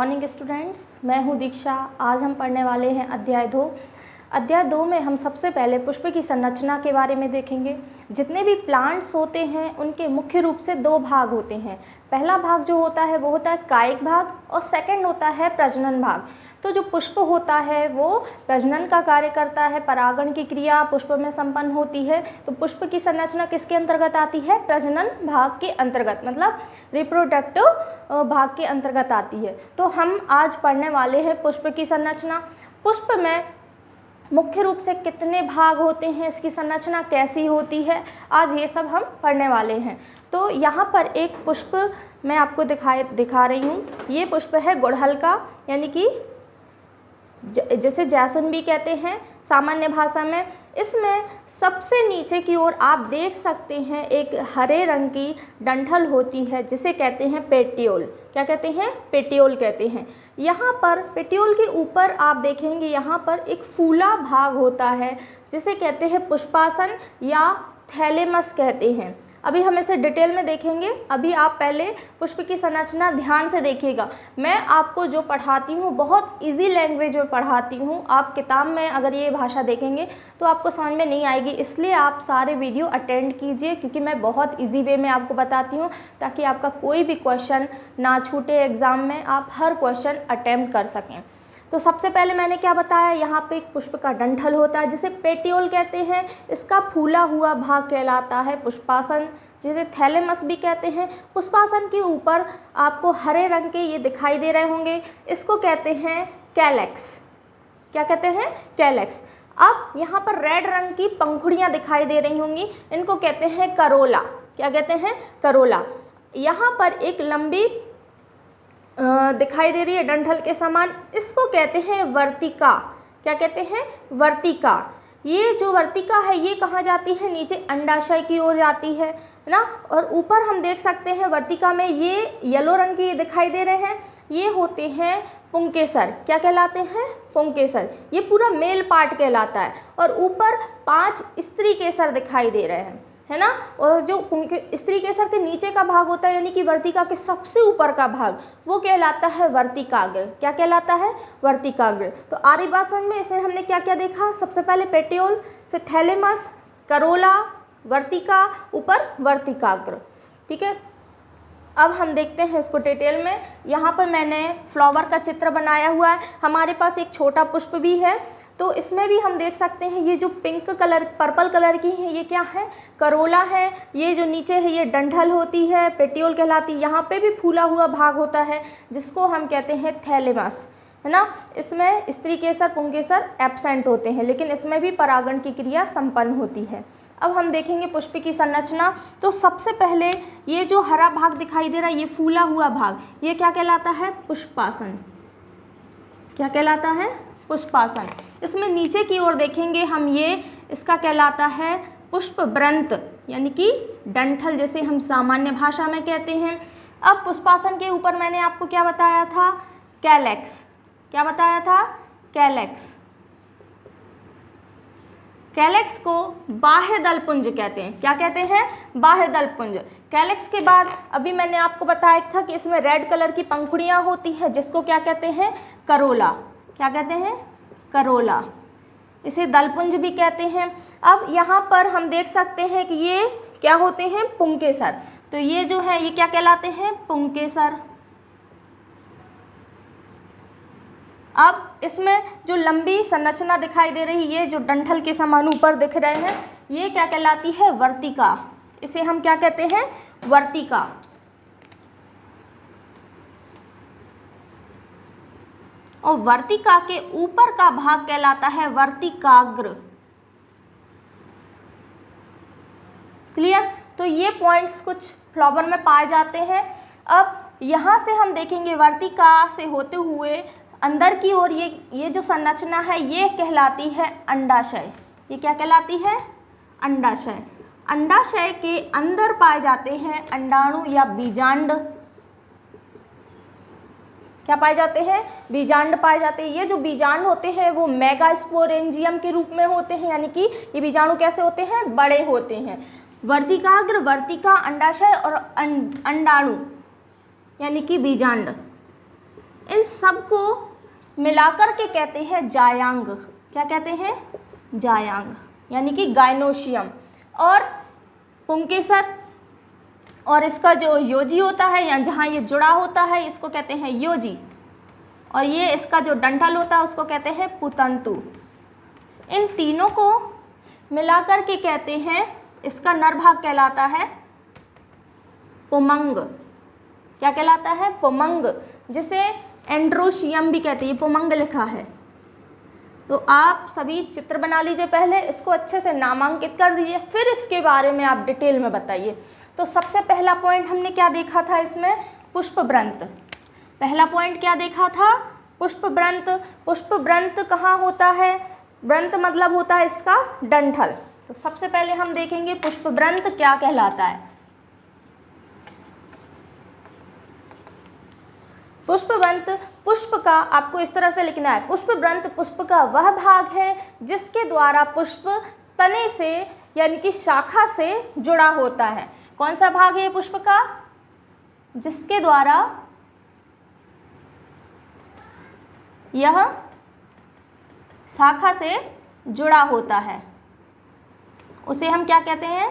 Morning students, मैं हूँ दीक्षा। आज हम पढ़ने वाले हैं अध्याय 2। अध्याय 2 में हम सबसे पहले पुष्प की संरचना के बारे में देखेंगे। जितने भी प्लांट्स होते हैं उनके मुख्य रूप से दो भाग होते हैं। पहला भाग जो होता है वो होता है कायिक भाग और सेकंड होता है प्रजनन भाग। तो जो पुष्प होता है वो प्रजनन का कार्य करता है, परागण की क्रिया पुष्प में संपन्न होती है। तो पुष्प की संरचना किसके अंतर्गत आती है? प्रजनन भाग के अंतर्गत, मतलब रिप्रोडक्टिव भाग के अंतर्गत आती है। तो हम आज पढ़ने वाले हैं पुष्प की संरचना। पुष्प में मुख्य रूप से कितने भाग होते हैं, इसकी संरचना कैसी होती है, आज ये सब हम पढ़ने वाले हैं। तो यहाँ पर एक पुष्प मैं आपको दिखा रही हूँ। ये पुष्प है गुड़हल का, यानी कि जैसे जैस्मिन भी कहते हैं सामान्य भाषा में। इसमें सबसे नीचे की ओर आप देख सकते हैं एक हरे रंग की डंठल होती है जिसे कहते हैं पेटियोल। क्या कहते हैं? पेटियोल कहते हैं। यहाँ पर पेटियोल के ऊपर आप देखेंगे यहाँ पर एक फूला भाग होता है जिसे कहते हैं पुष्पासन या थैलेमस कहते हैं। अभी हम इसे डिटेल में देखेंगे। अभी आप पहले पुष्प की संरचना ध्यान से देखिएगा। मैं आपको जो पढ़ाती हूँ बहुत इजी लैंग्वेज में पढ़ाती हूँ। आप किताब में अगर ये भाषा देखेंगे तो आपको समझ में नहीं आएगी, इसलिए आप सारे वीडियो अटेंड कीजिए, क्योंकि मैं बहुत इजी वे में आपको बताती हूँ ताकि आपका कोई भी क्वेश्चन ना छूटे एग्ज़ाम में, आप हर क्वेश्चन अटेम्प्ट कर सकें। तो सबसे पहले मैंने क्या बताया, यहाँ पे एक पुष्प का डंठल होता है जिसे पेटियोल कहते हैं। इसका फूला हुआ भाग कहलाता है पुष्पासन, जिसे थैलेमस भी कहते हैं। पुष्पासन के ऊपर आपको हरे रंग के ये दिखाई दे रहे होंगे, इसको कहते हैं कैलेक्स। क्या कहते हैं? कैलेक्स। अब यहाँ पर रेड रंग की पंखुड़ियाँ दिखाई दे रही होंगी, इनको कहते हैं करोला। क्या कहते हैं? करोला। यहाँ पर एक लंबी दिखाई दे रही है डंठल के समान, इसको कहते हैं वर्तिका। क्या कहते हैं? वर्तिका। ये जो वर्तिका है ये कहाँ जाती है? नीचे अंडाशय की ओर जाती है ना। और ऊपर हम देख सकते हैं वर्तिका में ये येलो रंग के दिखाई दे रहे हैं, ये होते हैं पुंकेसर। क्या कहलाते हैं? पुंकेसर। ये पूरा मेल पार्ट कहलाता है। और ऊपर 5 स्त्री केसर दिखाई दे रहे हैं, है ना। और जो स्त्री केसर के नीचे का भाग होता है, यानी कि वर्तिका के सबसे ऊपर का भाग, वो कहलाता है वर्तिकाग्र। क्या कहलाता है? वर्तिकाग्र। तो आर्य भाषा में इसमें हमने क्या क्या देखा? सबसे पहले पेटियोल, फिर थैलेमस, करोला, वर्तिका, ऊपर वर्तिकाग्र। ठीक है, अब हम देखते हैं इसको डिटेल में। यहाँ पर मैंने फ्लावर का चित्र बनाया हुआ है। हमारे पास एक छोटा पुष्प भी है, तो इसमें भी हम देख सकते हैं ये जो पिंक कलर पर्पल कलर की है ये क्या है? करोला है। ये जो नीचे है ये डंठल होती है, पेटियोल कहलाती है। यहाँ पे भी फूला हुआ भाग होता है जिसको हम कहते हैं थैलेमस, है ना। इसमें स्त्री केसर पुंकेसर एब्सेंट होते हैं, लेकिन इसमें भी परागण की क्रिया संपन्न होती है। अब हम देखेंगे पुष्प की संरचना। तो सबसे पहले ये जो हरा भाग दिखाई दे रहा है, ये फूला हुआ भाग, ये क्या कहलाता है? पुष्पासन। क्या कहलाता है? पुष्पासन। इसमें नीचे की ओर देखेंगे हम, ये इसका कहलाता है पुष्प व्रंत, यानी कि डंठल, जैसे हम सामान्य भाषा में कहते हैं। अब पुष्पासन के ऊपर मैंने आपको क्या बताया था? कैलेक्स। क्या बताया था? कैलेक्स। कैलेक्स को बाह्य दलपुंज कहते हैं। क्या कहते हैं? बाह्य दलपुंज। कैलेक्स के बाद अभी मैंने आपको बताया था कि इसमें रेड कलर की पंखुड़ियाँ होती हैं जिसको क्या कहते हैं? करोला। क्या कहते हैं? करोला। इसे दलपुंज भी कहते हैं। अब यहाँ पर हम देख सकते हैं कि ये क्या होते हैं? पुंकेसर। तो ये जो है ये क्या कहलाते हैं? पुंकेसर। अब इसमें जो लंबी संरचना दिखाई दे रही है, ये जो डंठल के समान ऊपर दिख रहे हैं, ये क्या कहलाती है? वर्तिका। इसे हम क्या कहते हैं? वर्तिका। और वर्तिका के ऊपर का भाग कहलाता है वर्तिकाग्र। क्लियर? तो ये पॉइंट्स कुछ फ्लावर में पाए जाते हैं। अब यहाँ से हम देखेंगे वर्तिका से होते हुए अंदर की ओर ये जो संरचना है ये कहलाती है अंडाशय। ये क्या कहलाती है? अंडाशय। अंडाशय के अंदर पाए जाते हैं अंडाणु या बीजांड। क्या पाए जाते हैं? बीजांड पाए जाते हैं। ये जो बीजांड होते हैं वो मेगास्पोरेंजियम के रूप में होते हैं, यानी कि ये बीजाणु कैसे होते हैं? बड़े होते हैं। वर्तिकाग्र, वर्तिका, अंडाशय और अंडाणु यानी कि बीजांड, इन सब को मिलाकर के कहते हैं जायांग। क्या कहते हैं? जायांग, यानी कि गायनोशियम। और पुंकेसर और इसका जो योजी होता है या जहाँ ये जुड़ा होता है इसको कहते हैं योजी, और ये इसका जो डंठल होता है उसको कहते हैं पुतंतु। इन तीनों को मिलाकर के कहते हैं, इसका नर भाग कहलाता है पुमंग। क्या कहलाता है? पुमंग, जिसे एंड्रोशियम भी कहते हैं। ये पुमंग लिखा है, तो आप सभी चित्र बना लीजिए, पहले इसको अच्छे से नामांकित कर दीजिए, फिर इसके बारे में आप डिटेल में बताइए। तो सबसे पहला पॉइंट हमने क्या देखा था इसमें? पुष्पव्रंत। पहला पॉइंट क्या देखा था? पुष्पव्रंत। पुष्पव्रंत कहाँ होता है? व्रंत मतलब होता है इसका डंठल। तो सबसे पहले हम देखेंगे पुष्पव्रंत क्या कहलाता है। पुष्पव्रंत, पुष्प का आपको इस तरह से लिखना है, पुष्पव्रंत पुष्प का वह भाग है जिसके द्वारा पुष्प तने से यानी कि शाखा से जुड़ा होता है। कौन सा भाग है पुष्प का? जिसके द्वारा यह शाखा से जुड़ा होता है उसे हम क्या कहते हैं?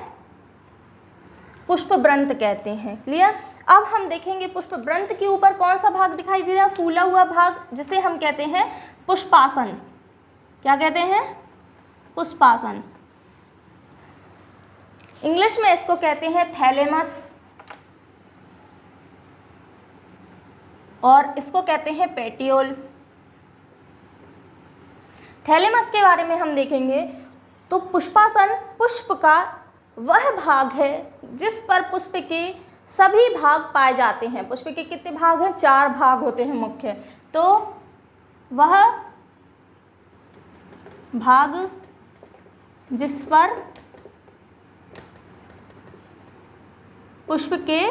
पुष्पव्रंत कहते हैं। क्लियर? अब हम देखेंगे पुष्पव्रंत के ऊपर कौन सा भाग दिखाई दे रहा है? फूला हुआ भाग, जिसे हम कहते हैं पुष्पासन। क्या कहते हैं? पुष्पासन। इंग्लिश में इसको कहते हैं थैलेमस, और इसको कहते हैं पेटियोल। थैलेमस के बारे में हम देखेंगे तो पुष्पासन पुष्प का वह भाग है जिस पर पुष्प के सभी भाग पाए जाते हैं। पुष्प के कितने भाग हैं? 4 भाग होते हैं मुख्य। तो वह भाग जिस पर पुष्प के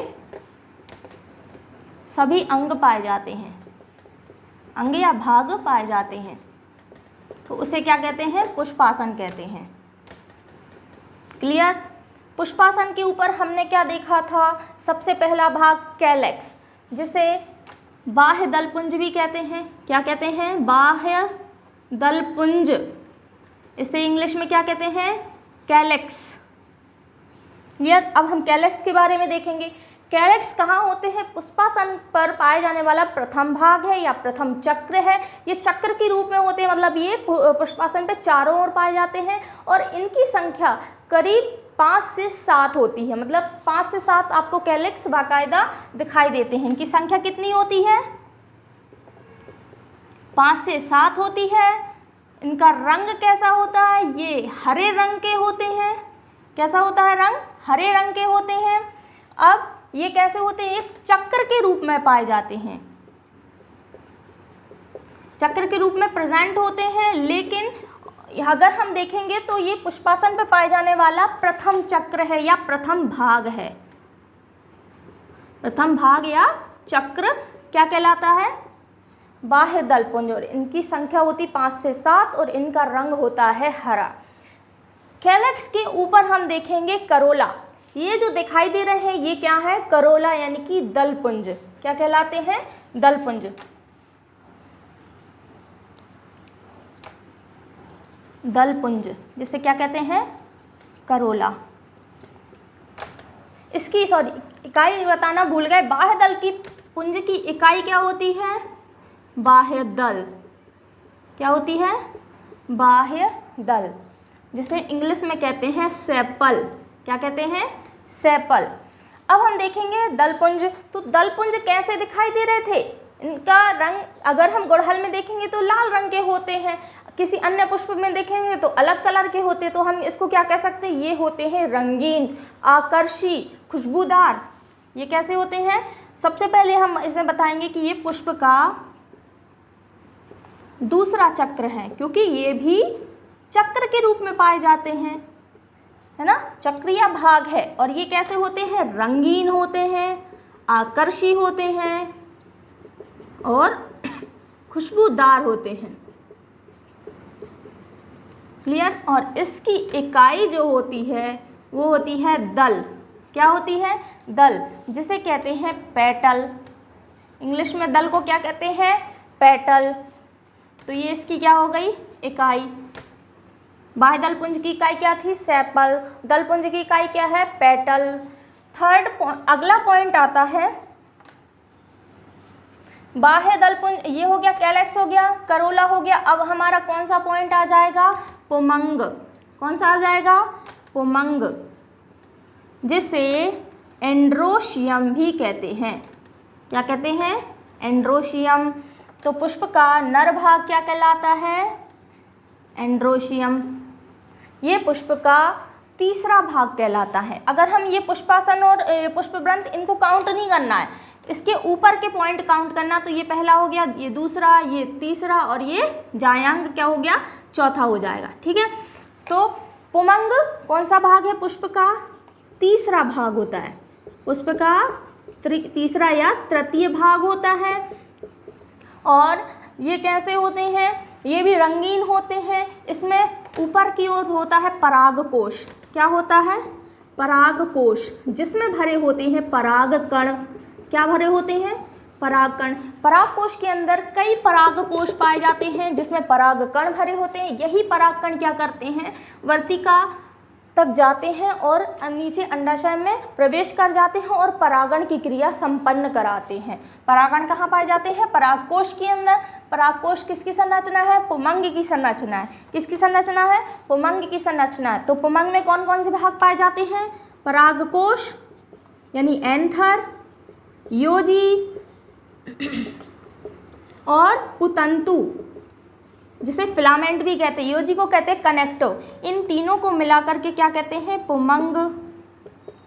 सभी अंग पाए जाते हैं, अंग या भाग पाए जाते हैं, तो उसे क्या कहते हैं? पुष्पासन कहते हैं। क्लियर? पुष्पासन के ऊपर हमने क्या देखा था? सबसे पहला भाग कैलेक्स, जिसे बाह्य दलपुंज भी कहते हैं। क्या कहते हैं? बाह्य दलपुंज। इसे इंग्लिश में क्या कहते हैं? कैलेक्स। क्लियर? अब हम कैलेक्स के बारे में देखेंगे। कैलेक्स कहाँ होते हैं? पुष्पासन पर पाए जाने वाला प्रथम भाग है या प्रथम चक्र है। ये चक्र के रूप में होते हैं, मतलब ये पुष्पासन पे चारों ओर पाए जाते हैं, और इनकी संख्या करीब 5 से 7 होती है। मतलब 5 से 7 आपको कैलेक्स बाकायदा दिखाई देते हैं। इनकी संख्या कितनी होती है? 5 से 7 होती है। इनका रंग कैसा होता है? ये हरे रंग के होते हैं। कैसा होता है रंग? हरे रंग के होते हैं। अब ये कैसे होते हैं? एक चक्र के रूप में पाए जाते हैं, चक्र के रूप में प्रेजेंट होते हैं। लेकिन अगर हम देखेंगे तो ये पुष्पासन पे पाए जाने वाला प्रथम चक्र है या प्रथम भाग है। प्रथम भाग या चक्र क्या कहलाता है? बाह्य दलपुंज, और इनकी संख्या होती 5 से 7 और इनका रंग होता है हरा। कैलेक्स के ऊपर हम देखेंगे करोला। ये जो दिखाई दे रहे हैं ये क्या है? करोला, यानी कि दलपुंज। क्या कहलाते हैं? दलपुंज। दलपुंज जिसे क्या कहते हैं? करोला। इसकी इकाई बताना भूल गए। बाह्य दल की पुंज की इकाई क्या होती है? बाह्य दल। क्या होती है? बाह्य दल, जिसे इंग्लिश में कहते हैं सेपल। क्या कहते हैं? सेपल। अब हम देखेंगे दलपुंज। तो दलपुंज कैसे दिखाई दे रहे थे? इनका रंग अगर हम गुड़हल में देखेंगे तो लाल रंग के होते हैं, किसी अन्य पुष्प में देखेंगे तो अलग कलर के होते हैं। तो हम इसको क्या कह सकते हैं? ये होते हैं रंगीन, आकर्षी, खुशबूदार। ये कैसे होते हैं? सबसे पहले हम इसे बताएंगे कि ये पुष्प का दूसरा चक्र है, क्योंकि ये भी चक्र के रूप में पाए जाते हैं, है ना? चक्रीय भाग है। और ये कैसे होते हैं? रंगीन होते हैं, आकर्षी होते हैं और खुशबूदार होते हैं। क्लियर? और इसकी इकाई जो होती है वो होती है दल। क्या होती है? दल, जिसे कहते हैं पेटल। इंग्लिश में दल को क्या कहते हैं? पेटल। तो ये इसकी क्या हो गई? इकाई। बाह्य दलपुंज की इकाई क्या थी? सेपल। दलपुंज की इकाई क्या है? पेटल। अगला पॉइंट आता है बाह्य दलपुंज, ये हो गया कैलेक्स हो गया, करोला हो गया। अब हमारा कौन सा पॉइंट आ जाएगा? पुमंग। कौन सा आ जाएगा? पुमंग, जिसे एंड्रोशियम भी कहते हैं। क्या कहते हैं? एंड्रोशियम। तो पुष्प का नर भाग क्या कहलाता है? एंड्रोशियम। ये पुष्प का तीसरा भाग कहलाता है। अगर हम ये पुष्पासन और पुष्पवृंत इनको काउंट नहीं करना है, इसके ऊपर के पॉइंट काउंट करना, तो ये पहला हो गया, ये दूसरा, ये तीसरा और ये जायांग क्या हो गया? चौथा हो जाएगा। ठीक है, तो पुमंग कौन सा भाग है? पुष्प का तीसरा भाग होता है। पुष्प का तीसरा या तृतीय भाग होता है। और ये कैसे होते हैं? ये भी रंगीन होते हैं। इसमें ऊपर की ओर होता है परागकोश। क्या होता है? परागकोश, जिसमें भरे होते हैं परागकण। क्या भरे होते हैं? परागकण। परागकोश के अंदर कई परागकोश पाए जाते हैं जिसमें परागकण भरे होते हैं। यही परागकण क्या करते हैं? वर्तिका तक जाते हैं और नीचे अंडाशय में प्रवेश कर जाते हैं और परागण की क्रिया संपन्न कराते हैं। परागण कहाँ पाए जाते हैं? परागकोश के अंदर। परागकोश किसकी संरचना है? पुमंग की संरचना है। किसकी संरचना है? पुमंग की संरचना है। तो पुमंग में कौन कौन से भाग पाए जाते हैं? परागकोश यानी एंथर, योजी और पुतंतु, जिसे फिलामेंट भी कहते हैं। योजी को कहते हैं कनेक्टो। इन तीनों को मिलाकर के क्या कहते हैं? पुमंग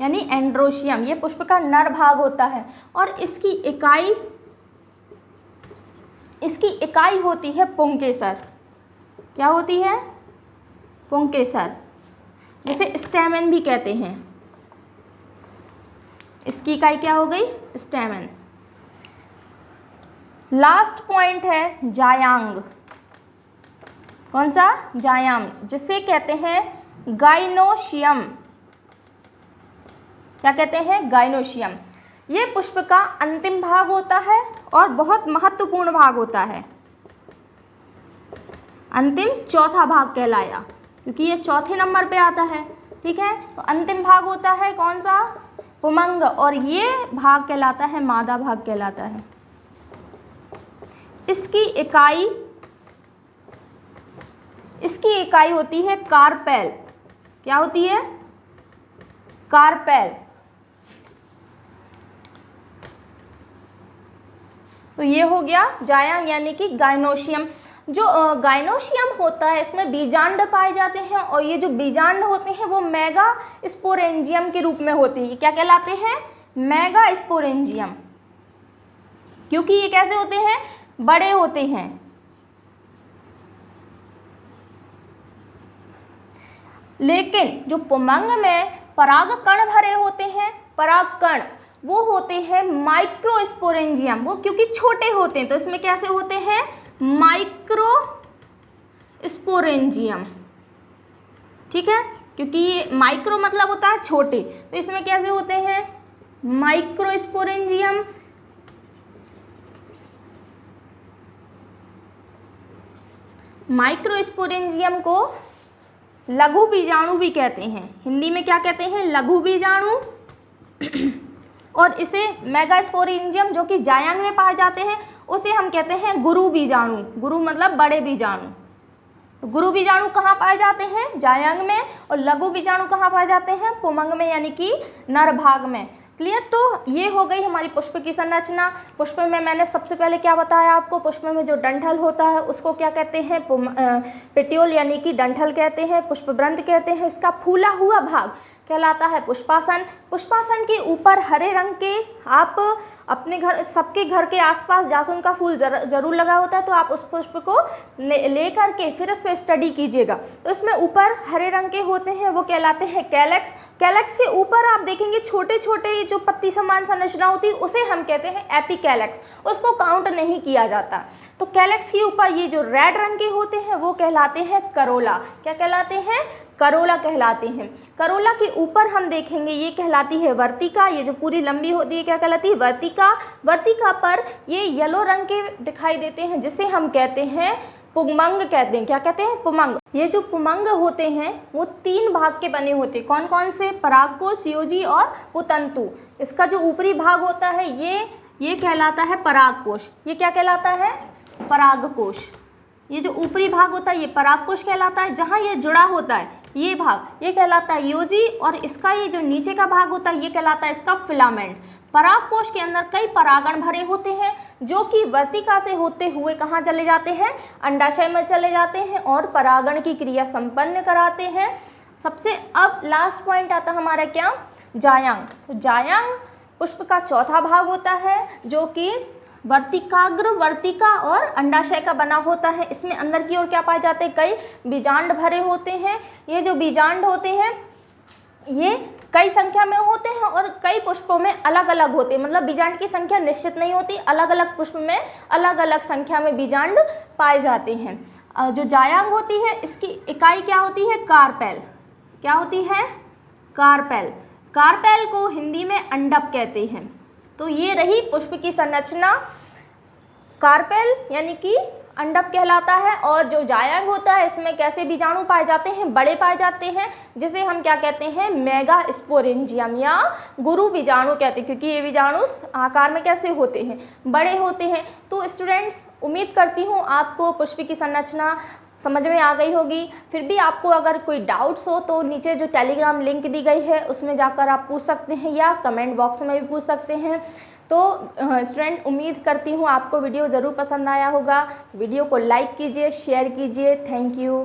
यानी एंड्रोशियम। ये पुष्प का नर भाग होता है और इसकी इकाई होती है पुंकेसर। क्या होती है? पुंकेसर, जिसे स्टैमेन भी कहते हैं। इसकी इकाई क्या हो गई? स्टैमेन। लास्ट पॉइंट है जायांग। कौन सा? जायांग, जिसे कहते हैं गाइनोशियम। क्या कहते हैं? गाइनोशियम। ये पुष्प का अंतिम भाग होता है और बहुत महत्वपूर्ण भाग होता है। अंतिम चौथा भाग कहलाया क्योंकि ये चौथे नंबर पे आता है। ठीक है, तो अंतिम भाग होता है कौन सा? पुमंग। और ये भाग कहलाता है मादा भाग कहलाता है। इसकी इकाई होती है कार्पेल। क्या होती है? कार्पेल। तो ये हो गया जायांग यानी कि गाइनोशियम। जो गाइनोशियम होता है इसमें बीजांड पाए जाते हैं और ये जो बीजांड होते हैं वो मेगा स्पोरेंजियम के रूप में होते हैं। क्या कहलाते हैं? Mega sporangium. क्योंकि ये कैसे होते हैं? बड़े होते हैं। लेकिन जो पुमंग में परागकण भरे होते हैं, परागकण वो होते हैं माइक्रोस्पोरेंजियम। वो क्योंकि छोटे होते हैं तो इसमें कैसे होते हैं? माइक्रोस्पोरेंजियम। ठीक है, क्योंकि ये माइक्रो मतलब होता है छोटे, तो इसमें कैसे होते हैं? माइक्रोस्पोरेंजियम। माइक्रोस्पोरेंजियम को लघु बीजाणु भी कहते हैं। हिंदी में क्या कहते हैं? लघु बीजाणु। और इसे मेगास्पोरेंजियम जो कि जायांग में पाए जाते हैं उसे हम कहते हैं गुरु बीजाणु। गुरु मतलब बड़े बीजाणु। तो गुरु बीजाणु कहाँ पाए जाते हैं? जायांग में। और लघु बीजाणु कहाँ पाए जाते हैं? पुमंग में यानी कि नर भाग में। क्लियर? तो ये हो गई हमारी पुष्प की संरचना। पुष्प में मैंने सबसे पहले क्या बताया आपको? पुष्प में जो डंठल होता है उसको क्या कहते हैं? पेटियोल यानी कि डंठल कहते हैं, पुष्पवृंत कहते हैं। इसका फूला हुआ भाग कहलाता है पुष्पासन। पुष्पासन के ऊपर हरे रंग के, आप अपने घर, सबके घर के आसपास जासुन का फूल जरूर लगा होता है, तो आप उस पुष्प को लेकर के फिर इस पर स्टडी कीजिएगा। तो इसमें ऊपर हरे रंग के होते हैं वो कहलाते हैं कैलेक्स। कैलेक्स के ऊपर आप देखेंगे छोटे छोटे जो पत्ती समान संरचना होती है उसे हम कहते हैं एपिकैलेक्स। उसको काउंट नहीं किया जाता। तो कैलेक्स के ऊपर ये जो रेड रंग के होते हैं वो कहलाते हैं करोला। क्या कहलाते हैं? करोला कहलाते हैं। करोला के ऊपर हम देखेंगे ये कहलाती है वर्तिका, ये जो पूरी लंबी होती है क्या कहलाती है? वर्तिका। वर्तिका पर ये येलो रंग के दिखाई देते हैं जिसे हम कहते हैं पुंगमंग कहते हैं। क्या कहते हैं? पुमंग। ये जो पुमंग होते हैं वो 3 भाग के बने होते हैं। कौन कौन से? परागकोश, योजी और पुतंतु। इसका जो ऊपरी भाग होता है ये कहलाता है परागकोश। ये क्या कहलाता है? परागकोश। ये जो ऊपरी भाग होता है ये परागकोश कहलाता है। जहाँ ये जुड़ा होता है ये भाग ये कहलाता है योजी, और इसका ये जो नीचे का भाग होता है ये कहलाता है इसका फिलामेंट। परागकोश के अंदर कई परागण भरे होते हैं जो कि वर्तिका से होते हुए कहाँ चले जाते हैं? अंडाशय में चले जाते हैं और परागण की क्रिया संपन्न कराते हैं। सबसे अब लास्ट पॉइंट आता हमारा क्या? जायांग। तो जायांग पुष्प का चौथा भाग होता है जो कि वर्तिकाग्र, वर्तिका और अंडाशय का बना होता है। इसमें अंदर की ओर क्या पाए जाते हैं? कई बीजांड भरे होते हैं। ये जो बीजांड होते हैं ये कई संख्या में होते हैं और कई पुष्पों में अलग अलग होते हैं। मतलब बीजांड की संख्या निश्चित नहीं होती, अलग अलग पुष्प में अलग अलग संख्या में बीजांड पाए जाते हैं। जो जायांग होती है इसकी इकाई क्या होती है? कार्पेल। क्या होती है? कार्पेल। कार्पेल को हिंदी में अंडप कहते हैं। तो ये रही पुष्प की संरचना। कार्पेल यानी कि अंडप कहलाता है, और जो जायांग होता है इसमें कैसे बीजाणु पाए जाते हैं? बड़े पाए जाते हैं, जिसे हम क्या कहते हैं? मेगा स्पोरेंजियम या गुरु बीजाणु कहते हैं, क्योंकि ये बीजाणु आकार में कैसे होते हैं? बड़े होते हैं। तो स्टूडेंट्स उम्मीद करती हूँ आपको पुष्प की संरचना समझ में आ गई होगी। फिर भी आपको अगर कोई डाउट्स हो तो नीचे जो टेलीग्राम लिंक दी गई है उसमें जाकर आप पूछ सकते हैं, या कमेंट बॉक्स में भी पूछ सकते हैं। तो स्टूडेंट उम्मीद करती हूँ आपको वीडियो ज़रूर पसंद आया होगा। वीडियो को लाइक कीजिए, शेयर कीजिए। Thank you.